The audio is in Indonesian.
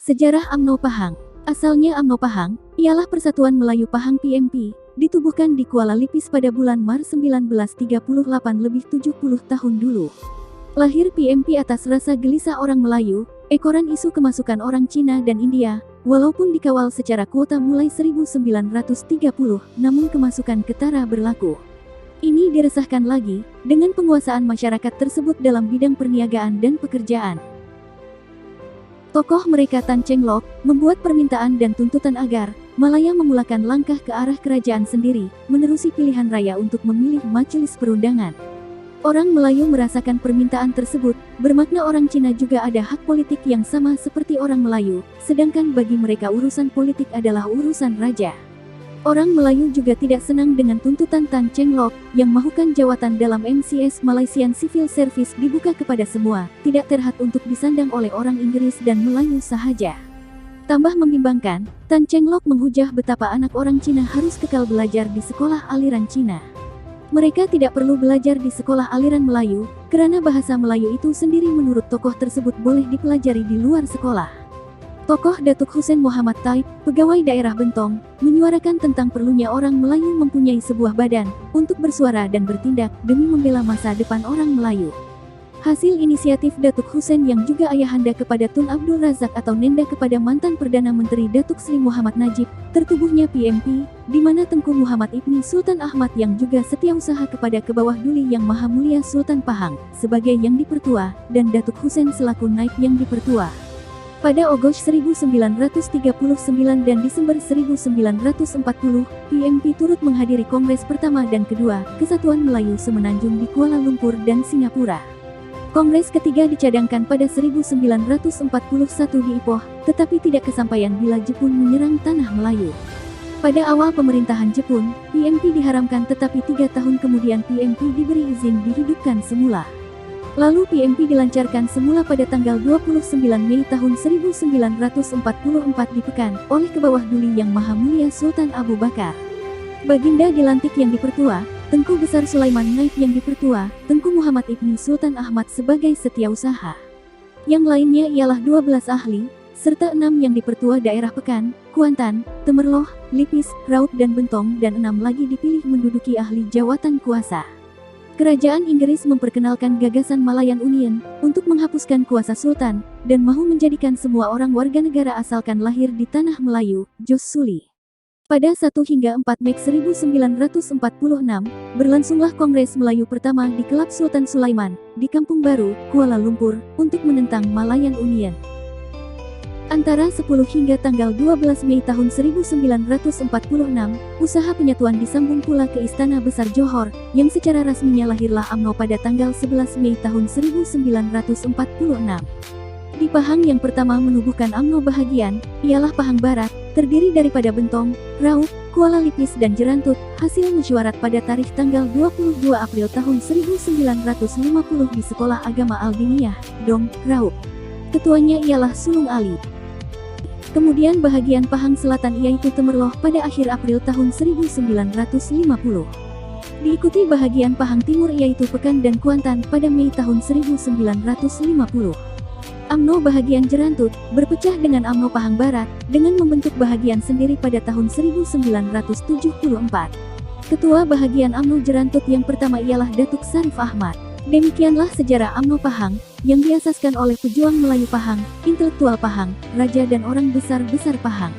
Sejarah UMNO Pahang. Asalnya UMNO Pahang ialah Persatuan Melayu Pahang PMP, ditubuhkan di Kuala Lipis pada bulan Maret 1938 lebih 70 tahun dulu. Lahir PMP atas rasa gelisah orang Melayu, ekoran isu kemasukan orang Cina dan India, walaupun dikawal secara kuota mulai 1930, namun kemasukan ketara berlaku. Ini diresahkan lagi dengan penguasaan masyarakat tersebut dalam bidang perniagaan dan pekerjaan. Tokoh mereka Tan Cheng Lock membuat permintaan dan tuntutan agar Malaya memulakan langkah ke arah kerajaan sendiri, menerusi pilihan raya untuk memilih majelis perundangan. Orang Melayu merasakan permintaan tersebut, bermakna orang Cina juga ada hak politik yang sama seperti orang Melayu, sedangkan bagi mereka urusan politik adalah urusan raja. Orang Melayu juga tidak senang dengan tuntutan Tan Cheng Lock yang mahukan jawatan dalam MCS Malaysian Civil Service dibuka kepada semua, tidak terhad untuk disandang oleh orang Inggris dan Melayu sahaja. Tambah membimbangkan, Tan Cheng Lock menghujah betapa anak orang Cina harus kekal belajar di sekolah aliran Cina. Mereka tidak perlu belajar di sekolah aliran Melayu, karena bahasa Melayu itu sendiri menurut tokoh tersebut boleh dipelajari di luar sekolah. Tokoh Datuk Hussein Muhammad Taib, pegawai daerah Bentong, menyuarakan tentang perlunya orang Melayu mempunyai sebuah badan untuk bersuara dan bertindak demi membela masa depan orang Melayu. Hasil inisiatif Datuk Hussein yang juga ayahanda kepada Tun Abdul Razak atau Nenda kepada mantan Perdana Menteri Datuk Sri Muhammad Najib, tertubuhnya PMP, di mana Tengku Muhammad Ibni Sultan Ahmad yang juga setiausaha kepada Kebawah Duli Yang Maha Mulia Sultan Pahang sebagai yang dipertua dan Datuk Hussein selaku naib yang dipertua. Pada Agustus 1939 dan Desember 1940, PMP turut menghadiri Kongres pertama dan kedua Kesatuan Melayu Semenanjung di Kuala Lumpur dan Singapura. Kongres ketiga dicadangkan pada 1941 di Ipoh, tetapi tidak kesampaian bila Jepun menyerang tanah Melayu. Pada awal pemerintahan Jepun, PMP diharamkan tetapi 3 tahun kemudian PMP diberi izin dihidupkan semula. Lalu PMP dilancarkan semula pada tanggal 29 Mei tahun 1944 di Pekan oleh Kebawah Duli Yang Maha Mulia Sultan Abu Bakar. Baginda dilantik yang dipertua, Tengku Besar Sulaiman Naib yang dipertua, Tengku Muhammad Ibni Sultan Ahmad sebagai setiausaha. Yang lainnya ialah 12 ahli, serta 6 yang dipertua daerah Pekan, Kuantan, Temerloh, Lipis, Raut dan Bentong dan 6 lagi dipilih menduduki ahli jawatan kuasa. Kerajaan Inggris memperkenalkan gagasan Malayan Union untuk menghapuskan kuasa sultan dan mahu menjadikan semua orang warga negara asalkan lahir di tanah Melayu, Jos Suli. Pada 1 hingga 4 Mei 1946, berlangsunglah Kongres Melayu pertama di Kelab Sultan Sulaiman di Kampung Baru, Kuala Lumpur, untuk menentang Malayan Union. Antara 10 hingga tanggal 12 Mei tahun 1946, usaha penyatuan disambung pula ke Istana Besar Johor, yang secara resminya lahirlah UMNO pada tanggal 11 Mei tahun 1946. Di Pahang yang pertama menubuhkan UMNO bahagian, ialah Pahang Barat, terdiri daripada Bentong, Raub, Kuala Lipis dan Jerantut, hasil mesyuarat pada tarikh tanggal 22 April tahun 1950 di Sekolah Agama Al-Diniyah, Dong, Raub. Ketuanya ialah Sulung Ali. Kemudian bahagian Pahang Selatan yaitu Temerloh pada akhir April tahun 1950. Diikuti bahagian Pahang Timur yaitu Pekan dan Kuantan pada Mei tahun 1950. UMNO bahagian Jerantut berpecah dengan UMNO Pahang Barat dengan membentuk bahagian sendiri pada tahun 1974. Ketua bahagian UMNO Jerantut yang pertama ialah Datuk Sarif Ahmad. Demikianlah sejarah UMNO Pahang, yang diasaskan oleh pejuang Melayu Pahang, intelektual Pahang, raja dan orang besar-besar Pahang.